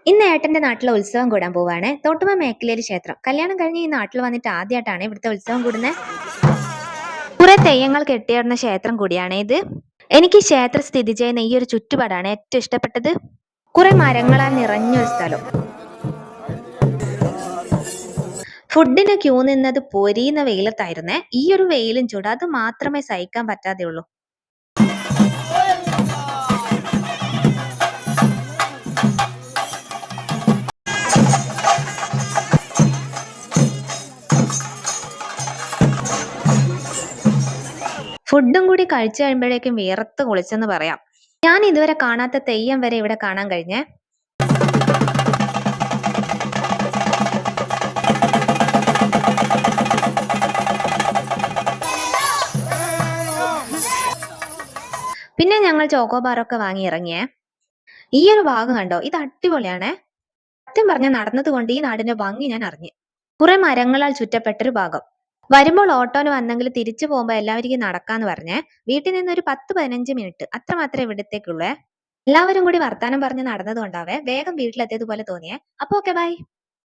ഇന്ന് ഏട്ടന്റെ നാട്ടിലെ ഉത്സവം കൂടാൻ പോവാണ്. തോട്ടുമ മേഖലയിലെ ക്ഷേത്രം. കല്യാണം കഴിഞ്ഞ് ഈ നാട്ടിൽ വന്നിട്ട് ആദ്യമായിട്ടാണ് ഇവിടുത്തെ ഉത്സവം കൂടുന്നത്. കുറെ തെയ്യങ്ങൾ കെട്ടിയിടുന്ന ക്ഷേത്രം കൂടിയാണ് ഇത്. എനിക്ക് ക്ഷേത്രം സ്ഥിതി ചെയ്യുന്ന ഈ ഒരു ചുറ്റുപാടാണ് ഏറ്റവും ഇഷ്ടപ്പെട്ടത്. കുറെ മരങ്ങളാൽ നിറഞ്ഞൊരു സ്ഥലം. ഫുഡിന് ക്യൂ നിന്നത് പൊരിയുന്ന വെയിലത്തായിരുന്നേ. ഈ ഒരു വെയിലും ചൂട് അത് മാത്രമേ സഹിക്കാൻ പറ്റാതെ ഉള്ളൂ. ഫുഡും കൂടി കഴിച്ചു കഴിയുമ്പോഴേക്കും വിയർത്ത് കുളിച്ചെന്ന് പറയാം. ഞാൻ ഇതുവരെ കാണാത്ത തെയ്യം വരെ ഇവിടെ കാണാൻ കഴിഞ്ഞേ. പിന്നെ ഞങ്ങൾ ചോക്കോബാറൊക്കെ വാങ്ങി ഇറങ്ങിയേ. ഈ ഒരു ഭാഗം കണ്ടോ, ഇത് അടിപൊളിയാണേ. സത്യം പറഞ്ഞ നടന്നത് കൊണ്ട് ഈ നാടിന്റെ ഭംഗി ഞാൻ അറിഞ്ഞു. കുറെ മരങ്ങളാൽ ചുറ്റപ്പെട്ടൊരു ഭാഗം. വരുമ്പോൾ ഓട്ടോന് വന്നെങ്കിൽ തിരിച്ചു പോകുമ്പോൾ എല്ലാവർക്കും നടക്കാന്ന് പറഞ്ഞേ. വീട്ടിൽ നിന്ന് ഒരു 10-15 മിനിറ്റ് അത്ര മാത്രമേ ഇവിടത്തേക്കുള്ളേ. എല്ലാവരും കൂടി വർത്താനം പറഞ്ഞ് നടന്നത് കൊണ്ടാവേ വേഗം വീട്ടിലെത്തിയതുപോലെ തോന്നിയേ. അപ്പൊ ഓക്കെ, ബൈ.